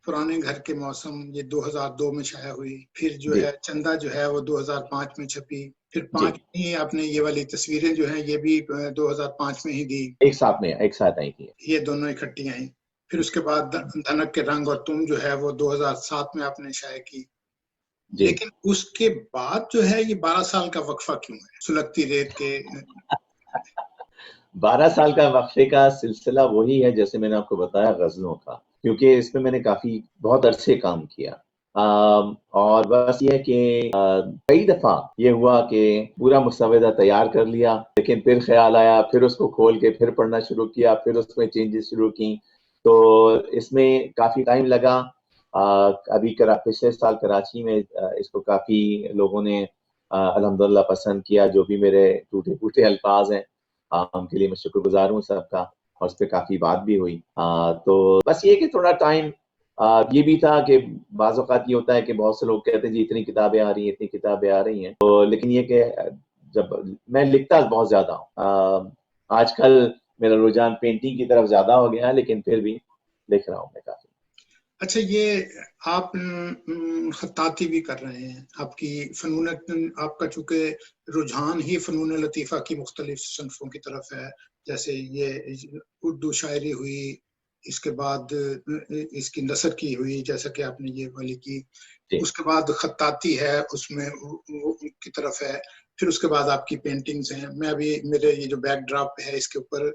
पुराने घर के मौसम, ये 2002 में शाया हुई, फिर जो जी है चंदा जो है वो 2005 में छपी, फिर जी, 5 में ही आपने ये वाली तस्वीरें जो हैं ये भी 2005 में ही दी, एक साथ आई थी। ये दोनों इकट्ठी आई। फिर उसके बाद धनक के रंग और तुम जो है वो 2007 में आपने शाया की। जी। लेकिन उसके बाद जो है ये 12 साल का वक्फा क्यों है? सुलगती रेत के 12 साल का वक्फे का सिलसिला वही है जैसे मैंने आपको बताया, गजलों का, क्योंकि इसमें मैंने काफी बहुत अरसे काम किया। और बस ये कि कई दफा ये हुआ कि पूरा मुसवदा तैयार कर लिया, लेकिन फिर ख्याल आया, फिर उसको खोल के फिर पढ़ना शुरू किया, फिर उसमें चेंजेस शुरू की, तो इसमें काफी टाइम लगा। अभी पिछले साल कराची में इसको काफी लोगों ने अल्हम्दुलिल्लाह पसंद किया, जो भी मेरे टूटे फूटे अल्फाज हैं, उनके लिए मैं शुक्रगुजार हूँ सबका, और उस पर काफी बात भी हुई। तो बस ये कि थोड़ा टाइम ये भी था कि बाज़ औक़ात ये होता है कि बहुत से लोग कहते हैं जी इतनी किताबें आ रही हैं, इतनी किताबें आ रही हैं, तो लेकिन ये कि जब मैं लिखता बहुत ज्यादा हूँ, आजकल मेरा रुझान पेंटिंग की तरफ ज्यादा हो गया है, लेकिन फिर भी लिख रहा हूँ मैं काफी। अच्छा, ये आप खत्ताती भी कर रहे हैं, आपकी फनून, आपका चूंकि रुझान ही फनून लतीफ़ा की मुख्तलिफ सनफ़ों की तरफ है, जैसे ये उर्दू शायरी हुई, इसके बाद इसकी नसर की हुई, जैसा कि आपने ये वाली की, उसके बाद खत्ताती है, उसमें वो की तरफ है, फिर उसके बाद आपकी पेंटिंग्स हैं। मैं अभी मेरे ये जो बैकड्रॉप है इसके ऊपर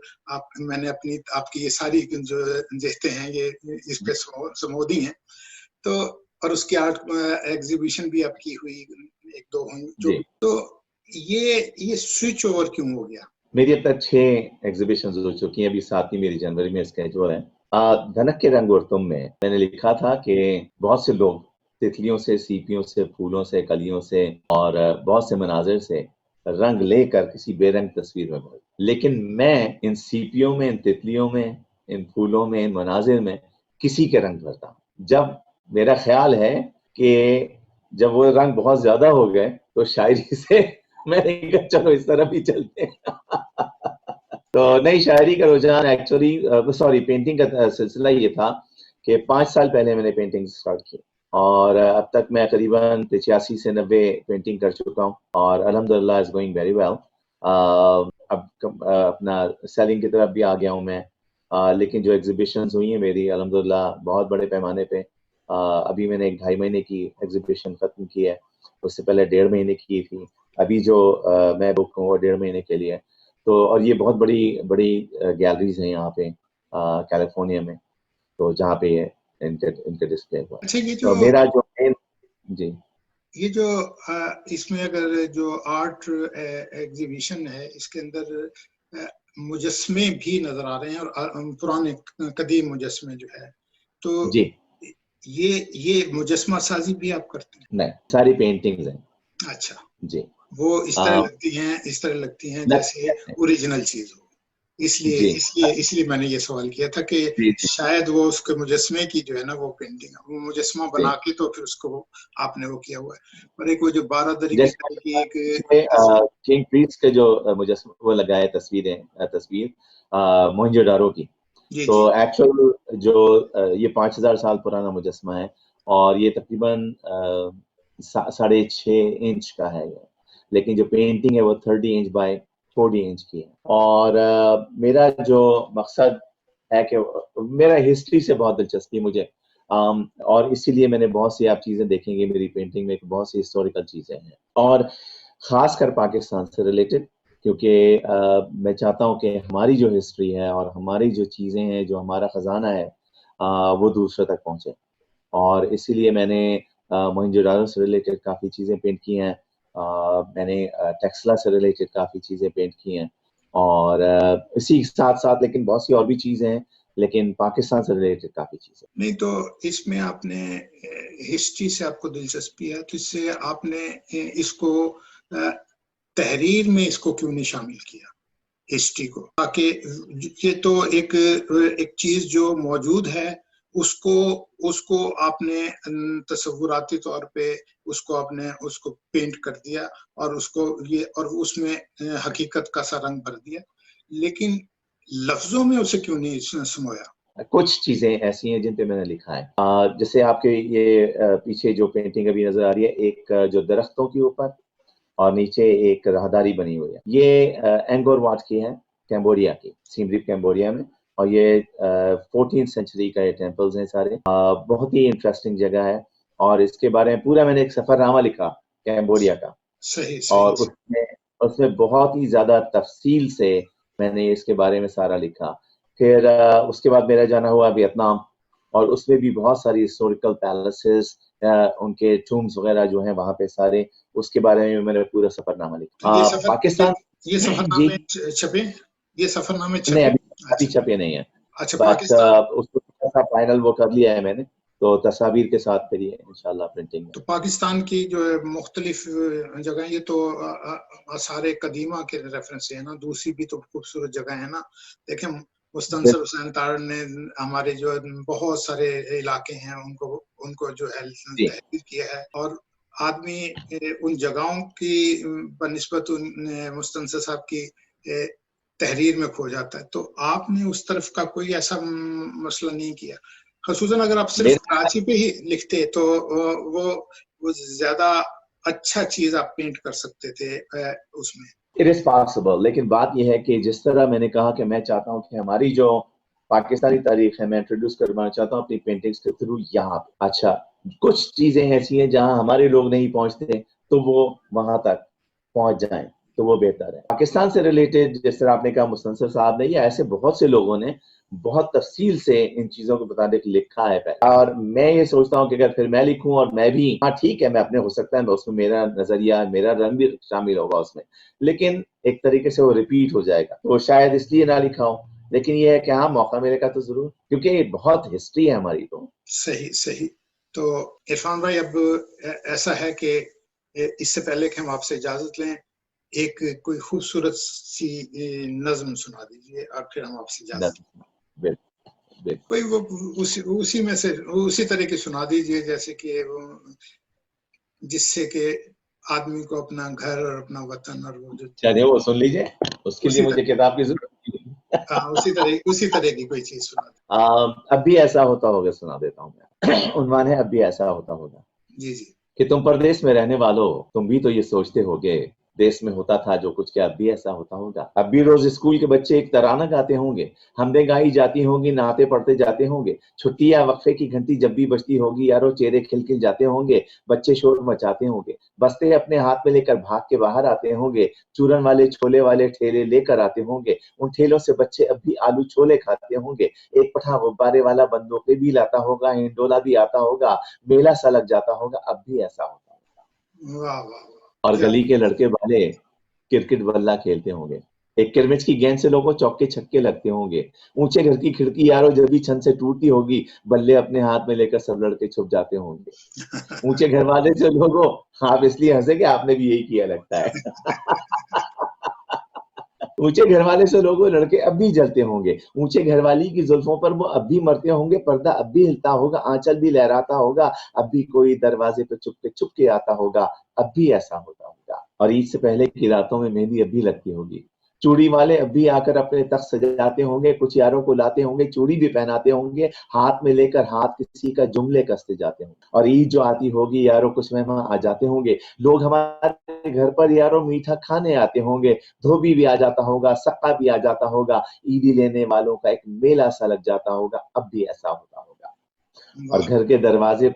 मैंने अपनी आपकी ये सारी जो देखते हैं ये इस पे समोदी हैं, तो और उसकी आर्ट एग्जीबिशन भी आपकी हुई, एक दो हुई जो, तो ये स्विच ओवर क्यों हो गया? मेरी अब तक 6 एग्जीबिशंस हो चुकी हैं, अभी 7वीं मेरी जनवरी में स्केड्यूल है। धनक के रंग और तुम में मैंने लिखा था कि बहुत से लोग तितलियों से, सीपियों से, फूलों से, कलियों से और बहुत से मनाजिर से रंग लेकर किसी बेरंग तस्वीर में भर, लेकिन मैं इन सीपियों में, इन तितलियों में, इन फूलों में, इन मनाजिर में किसी के रंग भरता हूं। जब मेरा ख्याल है कि जब वो रंग बहुत ज्यादा हो गए तो शायरी से मैंने कहा चलो इस तरफ ही चलते हैं। तो नई शायरी का रुझान एक्चुअली पेंटिंग का सिलसिला ये था कि 5 साल पहले मैंने पेंटिंग स्टार्ट की और अब तक मैं करीबन 85 से 90 पेंटिंग कर चुका हूँ और अल्हम्दुलिल्लाह इज गोइंग वेरी वेल। अब अपना सेलिंग की तरफ भी आ गया हूँ मैं। लेकिन जो एग्जीबिशंस हुई हैं मेरी अल्हम्दुलिल्लाह बहुत बड़े पैमाने पे, अभी मैंने 1-2.5 महीने की एग्जीबिशन खत्म की है, उससे पहले 1.5 महीने की थी, अभी जो मैं बुक हूँ वो 1.5 महीने के लिए। तो और ये बहुत बड़ी बड़ी गैलरीज हैं यहाँ पे कैलिफोर्निया में, तो जहाँ पे इनके डिस्प्ले हुआ। अच्छा, ये तो जो मेरा जो जी, ये जो इसमें अगर जो आर्ट एग्जीबिशन है इसके अंदर मुजस्मे भी नजर आ रहे हैं और पुराने कदीम मुजस्मे जो है, तो जी ये मुजस्मा साजी भी आप करते हैं? नहीं, सारी पेंटिंग्स हैं। अच्छा, जी वो इस तरह लगती हैं जैसे ओरिजिनल चीज हो, इसलिए जी इसलिए इसलिए मैंने ये सवाल किया था कि जी शायद वो उसके मुजस्मे की जो है ना वो पेंटिंग, वो मुजस्मा जी बना के तो फिर उसको आपने वो किया हुआ है। और एक वो जो बारादरी की जैसे तरह की एक किंग प्रीस्ट के जो मुजस्मे वो लगाए तस्वीर मोहनजोदारो की, जी तो जी एक्चुअल जो ये 5000 साल पुराना मुजस्मा है और ये तकरीबन 6.5 इंच का है ये। लेकिन जो पेंटिंग है वो 30 इंच बाय 40 इंच की है। और मेरा जो मकसद है कि मेरा हिस्ट्री से बहुत दिलचस्पी है मुझे, और इसीलिए मैंने बहुत सी आप चीजें देखेंगे मेरी पेंटिंग में, बहुत सी हिस्टोरिकल चीजें हैं और खासकर पाकिस्तान से रिलेटेड, क्योंकि मैं चाहता हूं कि हमारी जो हिस्ट्री है और हमारी जो चीजें हैं, जो हमारा खजाना है, वो दूसरों तक पहुंचे। और इसीलिए मैंने मोहनजोदारो से रिलेटेड काफ़ी चीज़ें पेंट की हैं। मैंने टेक्सला से रिलेटेड काफ़ी चीज़ें पेंट की हैं और इसी साथ साथ लेकिन बहुत सी और भी चीज़ें हैं, लेकिन पाकिस्तान से रिलेटेड काफ़ी चीज़ें। नहीं, तो इसमें आपने हिस्ट्री से आपको दिलचस्पी है तो इससे आपने इसको तहरीर में इसको क्यों नहीं शामिल किया, हिस्ट्री को, ताकि ये तो एक चीज जो मौजूद है उसको उसको आपने तसव्वुराती तौर पे उसको पेंट कर दिया और उसको ये और उसमें हकीकत का सा रंग भर दिया, लेकिन लफ्जों में उसे क्यों नहीं समोया? कुछ चीज़ें ऐसी हैं जिन पे मैंने लिखा है। जैसे आपके ये पीछे जो पेंटिंग अभी नज़र आ रही है, एक जो दरख्तों के ऊपर और नीचे एक राहदारी बनी हुई है, ये एंगोर वाट की है, कैम्बोडिया की, सिम रिप कैम्बोडिया में। और ये 14th सेंचुरी का ये टेम्पल्स हैं सारे। बहुत ही इंटरेस्टिंग जगह है और इसके बारे में पूरा मैंने एक सफरनामा लिखा कैम्बोडिया का, सही और सही उसमें उसमें बहुत ही ज्यादा तफसील से मैंने इसके बारे में सारा लिखा। फिर उसके बाद मेरा जाना हुआ वियतनाम, और उसमें भी बहुत सारी हिस्टोरिकल पैलेसेस, उनके टूम्स वगैरह जो हैं वहाँ पे सारे, उसके बारे में मैंने पूरा सफरनामा तो लिखा। पाकिस्तान ये जी सफरनामे छपे, ये सफरनामे नहीं, छपे? अभी अच्छा छपे नहीं है, अच्छा, बट पाकिस्तान, उसको थोड़ा सा फाइनल वो कर लिया है मैंने, तो तस्वीर के साथ फिर ये इंशाल्लाह प्रिंटिंग में। तो पाकिस्तान की जो है मुख्तलिफ जगह, ये तो आसारे कदीमा के रेफरेंस से है ना, दूसरी भी तो खूबसूरत जगह है ना। देखें, मुस्तंसर हुसैन तार ने हमारे जो बहुत सारे इलाके हैं उनको उनको जो है जी तहरीर किया है, और आदमी उन जगहों की बनिस्बत उन मुस्तंसर साहब की तहरीर में खो जाता है। तो आपने उस तरफ का कोई ऐसा मसला नहीं किया? खसूसन अगर आप सिर्फ कराची पे ही लिखते तो वो ज्यादा अच्छा चीज आप पेंट कर सकते थे उसमें। इट इज पॉसिबल, लेकिन बात यह है कि जिस तरह मैंने कहा कि मैं चाहता हूं कि हमारी जो पाकिस्तानी तारीख है मैं इंट्रोड्यूस करवाना चाहता हूं अपनी पेंटिंग्स के थ्रू यहाँ पे। अच्छा, कुछ चीजें ऐसी हैं जहां हमारे लोग नहीं पहुंचते, तो वो वहां तक पहुंच जाएं तो वो बेहतर है। पाकिस्तान से रिलेटेड जिस तरह आपने कहा मुस्तनसर साहब ने, या ऐसे बहुत से लोगों ने बहुत तफसील से इन चीजों को बताने के लिखा है पहले। और मैं ये सोचता हूँ कि अगर फिर मैं लिखूं और मैं भी, हाँ ठीक है, मैं अपने हो सकता है उसमें मेरा नजरिया, मेरा रंग भी शामिल होगा उसमें, लेकिन एक तरीके से वो रिपीट हो जाएगा, तो शायद इसलिए ना लिखा हो। लेकिन ये है कि हाँ, मौका मिलेगा तो जरूर, क्योंकि बहुत हिस्ट्री है हमारी। तो सही सही। तो इरफान भाई, अब ऐसा है कि इससे पहले कि हम आपसे इजाजत लें, एक कोई खूबसूरत सी नज्म सुना दीजिए और फिर हम आपसे इजाजत। कोई वो उसी में से उसी तरह की सुना दीजिए जैसे कि जिससे कि आदमी को अपना घर और अपना वतन और वो जो चलिए वो सुन लीजिए, उसके लिए मुझे किताब की जरूरत नहीं। उसी तरह की कोई चीज सुना अब भी ऐसा होता होगा, सुना देता हूँ मैं। उन्वान है, अब भी ऐसा होता होगा। जी जी। कि तुम परदेश में रहने वालों, तुम भी तो ये सोचते होगे, देश में होता था जो कुछ, क्या अब भी ऐसा होता होगा? अब भी रोज स्कूल के बच्चे एक तराना गाते होंगे, हमदे गाई जाती होंगी, नहाते पढ़ते जाते होंगे, छुट्टी या वक्फे की घंटी जब भी बजती होगी, यारो चेहरे खिल जाते होंगे, बच्चे शोर मचाते होंगे, बस्ते अपने हाथ में लेकर भाग के बाहर आते होंगे, चूरन वाले छोले वाले ठेले लेकर आते होंगे, उन ठेलों से बच्चे अब भी आलू छोले खाते होंगे, एक पठा गुब्बारे वाला बंदूकें भी लाता होगा, हिंडोला भी आता होगा, मेला सा लग जाता होगा, अब भी ऐसा होता होगा। वाह वाह। और गली के लड़के वाले क्रिकेट बल्ला खेलते होंगे, एक किरमिच की गेंद से लोगों चौके छक्के लगते होंगे, ऊंचे घर की खिड़की यारो जब भी छन से टूटती होगी, बल्ले अपने हाथ में लेकर सब लड़के छुप जाते होंगे। ऊंचे घर वाले से लोगों, आप इसलिए हंसे कि आपने भी यही किया लगता है। ऊंचे घर वाले से लोगों लड़के अब भी जलते होंगे, ऊंचे घरवाली की जुल्फों पर वो अब भी मरते होंगे, पर्दा अब भी हिलता होगा, आंचल भी लहराता होगा, अब भी कोई दरवाजे पे चुप के आता होगा, अब भी ऐसा होता होगा। और ईद से पहले की रातों में मेहंदी अब भी लगती होगी, चूड़ी वाले अब भी आकर अपने तख्त सजाते होंगे, कुछ यारों को लाते होंगे, चूड़ी भी पहनाते होंगे, हाथ में लेकर हाथ किसी का जुमले कसते जाते होंगे। और ईद जो आती होगी यारों, कुछ मेहमान आ जाते होंगे, लोग हमारे घर पर यारों मीठा खाने आते होंगे, धोबी भी आ जाता होगा, सक्का भी आ जाता होगा, ईदी लेने वालों का एक मेला सा लग जाता होगा, अब भी ऐसा होता होगा। और घर के दरवाजे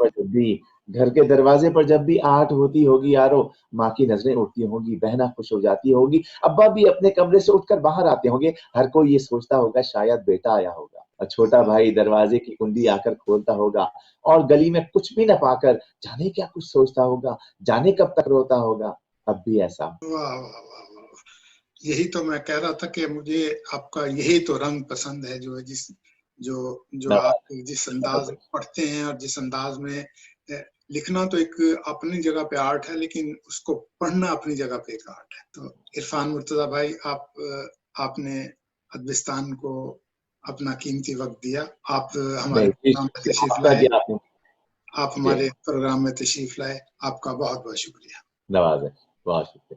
पर जब भी आहट होती होगी यारो, माँ की नजरें उठती होंगी, बहना खुश हो जाती होगी, अब्बा भी अपने कमरे से उठकर बाहर आते होंगे, हर कोई ये सोचता होगा शायद बेटा आया होगा, और छोटा भाई दरवाजे की कुंडी आकर खोलता होगा, और गली में कुछ भी न पाकर जाने क्या कुछ सोचता होगा, जाने कब तक रोता होगा, अब भी ऐसा। वाह वाह वाह। यही तो मैं कह रहा था कि मुझे आपका यही तो रंग पसंद है, जो जो आप जिस अंदाज पढ़ते हैं और जिस अंदाज में लिखना तो एक अपनी जगह पे आर्ट है, लेकिन उसको पढ़ना अपनी जगह पे एक आर्ट है। तो इरफान मुर्तजा भाई, आपने अदबिस्तान को अपना कीमती वक्त दिया, आप हमारे प्रोग्राम में तशरीफ लाए, आप हमारे प्रोग्राम में तशरीफ लाए, आपका बहुत बहुत शुक्रिया। नवाज़ है, बहुत शुक्रिया।